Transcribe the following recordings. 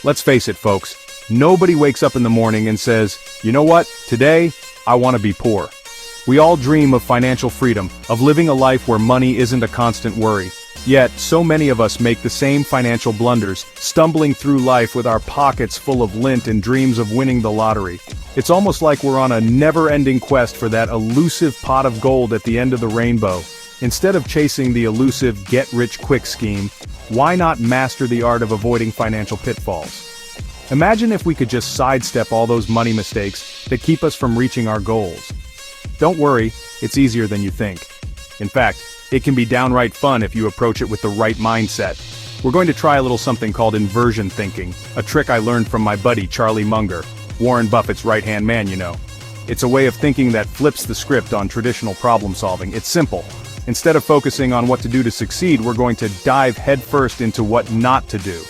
Let's face it, folks, nobody wakes up in the morning and says, you know what, today, I want to be poor. We all dream of financial freedom, of living a life where money isn't a constant worry. Yet, so many of us make the same financial blunders, stumbling through life with our pockets full of lint and dreams of winning the lottery. It's almost like we're on a never-ending quest for that elusive pot of gold at the end of the rainbow. Instead of chasing the elusive get-rich-quick scheme, why not master the art of avoiding financial pitfalls? Imagine if we could just sidestep all those money mistakes that keep us from reaching our goals. Don't worry, it's easier than you think. In fact, it can be downright fun if you approach it with the right mindset. We're going to try a little something called inversion thinking, a trick I learned from my buddy Charlie Munger, Warren Buffett's right-hand man, you know. It's a way of thinking that flips the script on traditional problem solving. It's simple. Instead of focusing on what to do to succeed, we're going to dive headfirst into what not to do.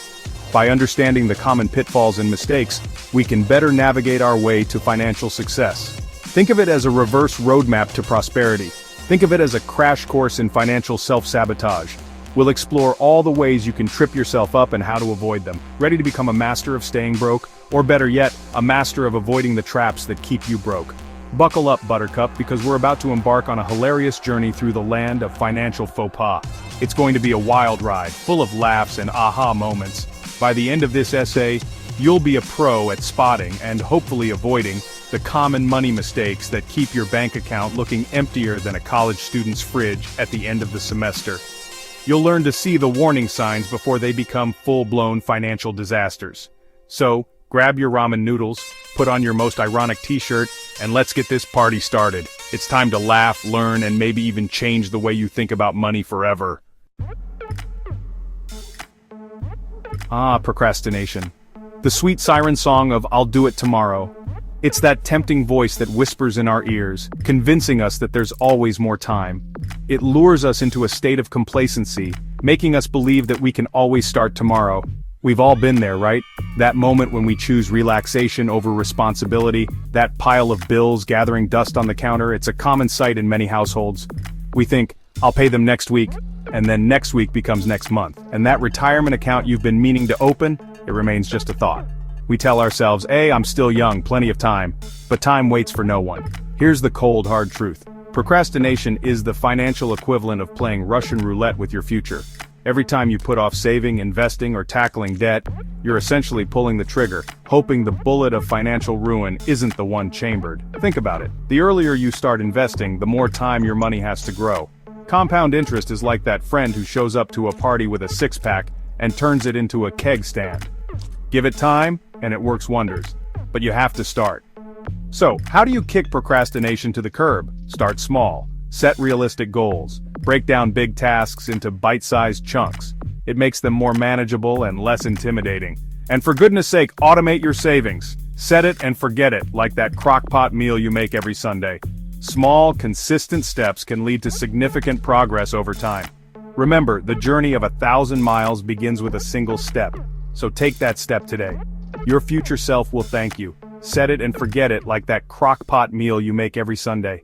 By understanding the common pitfalls and mistakes, we can better navigate our way to financial success. Think of it as a reverse roadmap to prosperity. Think of it as a crash course in financial self-sabotage. We'll explore all the ways you can trip yourself up and how to avoid them. Ready to become a master of staying broke? Or better yet, a master of avoiding the traps that keep you broke. Buckle up, Buttercup, because we're about to embark on a hilarious journey through the land of financial faux pas. It's going to be a wild ride, full of laughs and aha moments. By the end of this essay, you'll be a pro at spotting and hopefully avoiding the common money mistakes that keep your bank account looking emptier than a college student's fridge at the end of the semester. You'll learn to see the warning signs before they become full-blown financial disasters. So, grab your ramen noodles, put on your most ironic t-shirt, and let's get this party started. It's time to laugh, learn, and maybe even change the way you think about money forever. Procrastination. The sweet siren song of I'll do it tomorrow. It's that tempting voice that whispers in our ears, convincing us that there's always more time. It lures us into a state of complacency, making us believe that we can always start tomorrow. We've all been there, right? That moment when we choose relaxation over responsibility, that pile of bills gathering dust on the counter, it's a common sight in many households. We think, I'll pay them next week, and then next week becomes next month. And that retirement account you've been meaning to open, it remains just a thought. We tell ourselves, I'm still young, plenty of time. But time waits for no one. Here's the cold, hard truth. Procrastination is the financial equivalent of playing Russian roulette with your future. Every time you put off saving, investing, or tackling debt, you're essentially pulling the trigger, hoping the bullet of financial ruin isn't the one chambered. Think about it. The earlier you start investing, the more time your money has to grow. Compound interest is like that friend who shows up to a party with a six-pack and turns it into a keg stand. Give it time, and it works wonders. But you have to start. So, how do you kick procrastination to the curb? Start small. Set realistic goals. Break down big tasks into bite-sized chunks. It makes them more manageable and less intimidating. And for goodness sake, automate your savings. Set it and forget it, like that crock-pot meal you make every Sunday. Small, consistent steps can lead to significant progress over time. Remember, the journey of 1,000 miles begins with a single step. So take that step today. Your future self will thank you. Set it and forget it like that crock-pot meal you make every Sunday.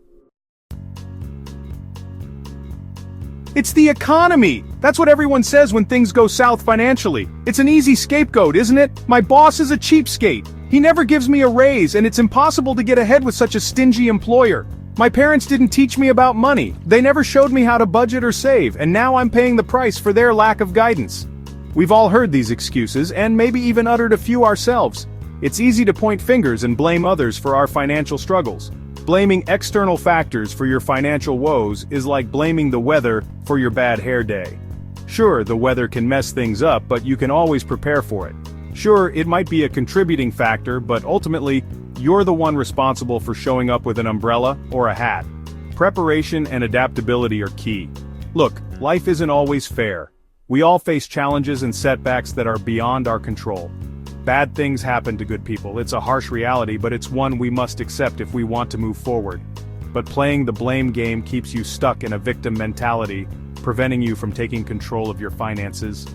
It's the economy! That's what everyone says when things go south financially. It's an easy scapegoat, isn't it? My boss is a cheapskate. He never gives me a raise, and it's impossible to get ahead with such a stingy employer. My parents didn't teach me about money. They never showed me how to budget or save, and now I'm paying the price for their lack of guidance. We've all heard these excuses, and maybe even uttered a few ourselves. It's easy to point fingers and blame others for our financial struggles. Blaming external factors for your financial woes is like blaming the weather for your bad hair day. Sure, the weather can mess things up, but you can always prepare for it. Sure, it might be a contributing factor, but ultimately, you're the one responsible for showing up with an umbrella or a hat. Preparation and adaptability are key. Look, life isn't always fair. We all face challenges and setbacks that are beyond our control. Bad things happen to good people. It's a harsh reality, but it's one we must accept if we want to move forward. But playing the blame game keeps you stuck in a victim mentality, preventing you from taking control of your finances.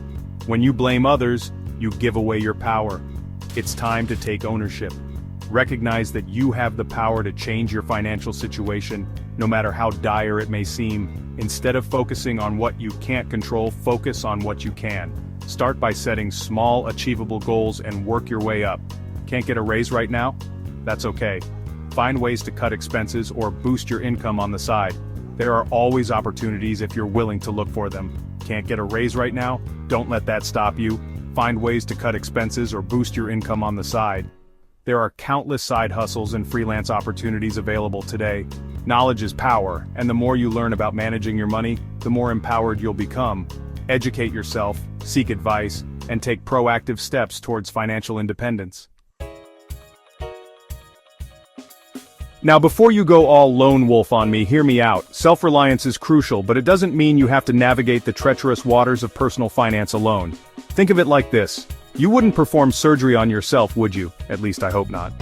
When you blame others, you give away your power. It's time to take ownership. Recognize that you have the power to change your financial situation, no matter how dire it may seem. Instead of focusing on what you can't control, focus on what you can. Start by setting small, achievable goals and work your way up. Can't get a raise right now? That's okay. Find ways to cut expenses or boost your income on the side. There are always opportunities if you're willing to look for them. Can't get a raise right now? Don't let that stop you. Find ways to cut expenses or boost your income on the side. There are countless side hustles and freelance opportunities available today. Knowledge is power, and the more you learn about managing your money, the more empowered you'll become. Educate yourself, seek advice, and take proactive steps towards financial independence. Now before you go all lone wolf on me, hear me out. Self-reliance is crucial, but it doesn't mean you have to navigate the treacherous waters of personal finance alone. Think of it like this. You wouldn't perform surgery on yourself, would you? At least I hope not.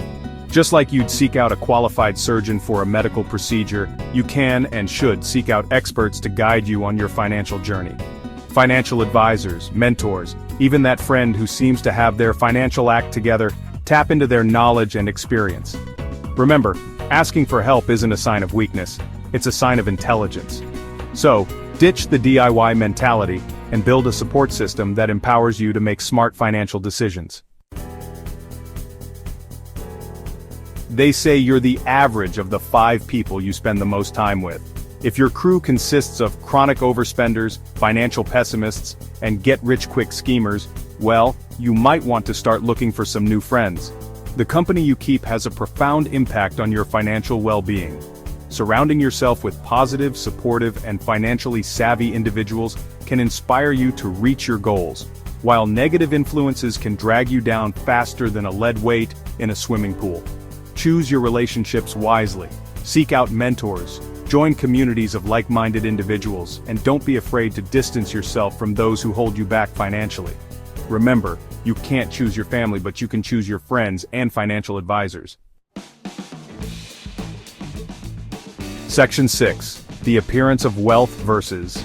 Just like you'd seek out a qualified surgeon for a medical procedure, you can and should seek out experts to guide you on your financial journey. Financial advisors, mentors, even that friend who seems to have their financial act together, tap into their knowledge and experience. Remember, asking for help isn't a sign of weakness, it's a sign of intelligence. So, ditch the DIY mentality and build a support system that empowers you to make smart financial decisions. They say you're the average of the 5 people you spend the most time with. If your crew consists of chronic overspenders, financial pessimists, and get-rich-quick schemers, well, you might want to start looking for some new friends. The company you keep has a profound impact on your financial well-being. Surrounding yourself with positive, supportive, and financially savvy individuals can inspire you to reach your goals, while negative influences can drag you down faster than a lead weight in a swimming pool. Choose your relationships wisely. Seek out mentors. Join communities of like-minded individuals, and don't be afraid to distance yourself from those who hold you back financially. Remember, you can't choose your family, but you can choose your friends and financial advisors. Section 6. The appearance of wealth versus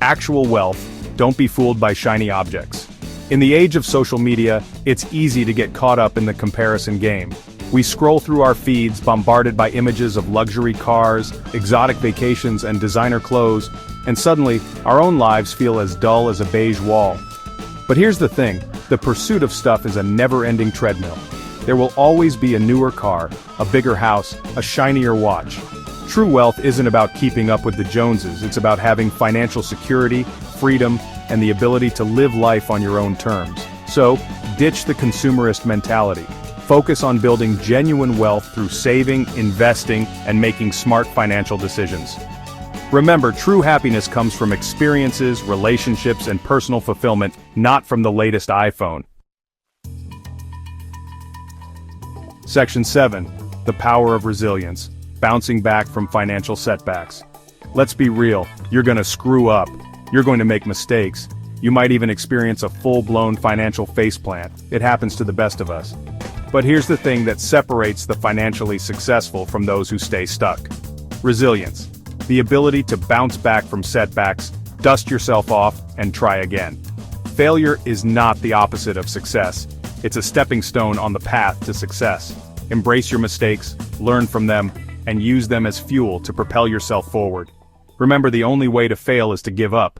actual wealth. Don't be fooled by shiny objects. In the age of social media, it's easy to get caught up in the comparison game. We scroll through our feeds bombarded by images of luxury cars, exotic vacations, and designer clothes, and suddenly, our own lives feel as dull as a beige wall. But here's the thing, the pursuit of stuff is a never-ending treadmill. There will always be a newer car, a bigger house, a shinier watch. True wealth isn't about keeping up with the Joneses, it's about having financial security, freedom, and the ability to live life on your own terms. So, ditch the consumerist mentality. Focus on building genuine wealth through saving, investing, and making smart financial decisions. Remember, true happiness comes from experiences, relationships, and personal fulfillment, not from the latest iPhone. Section 7. The power of resilience. Bouncing back from financial setbacks. Let's be real, you're gonna screw up. You're going to make mistakes. You might even experience a full-blown financial faceplant. It happens to the best of us. But here's the thing that separates the financially successful from those who stay stuck. Resilience. The ability to bounce back from setbacks, dust yourself off, and try again. Failure is not the opposite of success. It's a stepping stone on the path to success. Embrace your mistakes, learn from them, and use them as fuel to propel yourself forward. Remember, the only way to fail is to give up.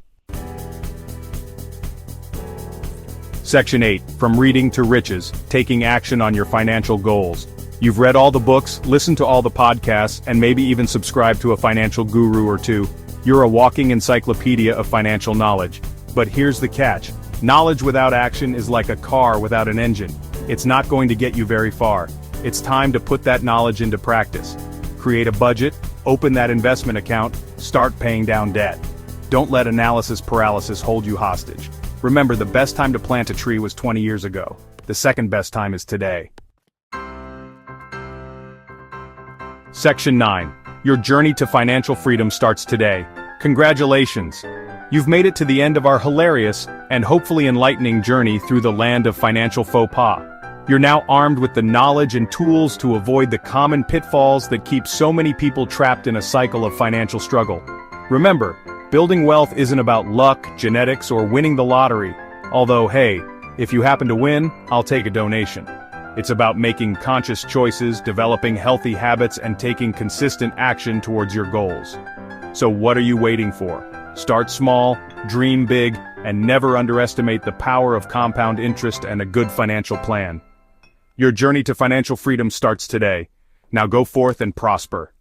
Section 8. From reading to riches, taking action on your financial goals. You've read all the books, listened to all the podcasts, and maybe even subscribed to a financial guru or two. You're a walking encyclopedia of financial knowledge. But here's the catch. Knowledge without action is like a car without an engine. It's not going to get you very far. It's time to put that knowledge into practice. Create a budget, open that investment account, start paying down debt. Don't let analysis paralysis hold you hostage. Remember, the best time to plant a tree was 20 years ago. The second best time is today. Section 9. Your journey to financial freedom starts today. Congratulations! You've made it to the end of our hilarious and hopefully enlightening journey through the land of financial faux pas. You're now armed with the knowledge and tools to avoid the common pitfalls that keep so many people trapped in a cycle of financial struggle. Remember, building wealth isn't about luck, genetics, or winning the lottery. Although, hey, if you happen to win, I'll take a donation. It's about making conscious choices, developing healthy habits, and taking consistent action towards your goals. So what are you waiting for? Start small, dream big, and never underestimate the power of compound interest and a good financial plan. Your journey to financial freedom starts today. Now go forth and prosper.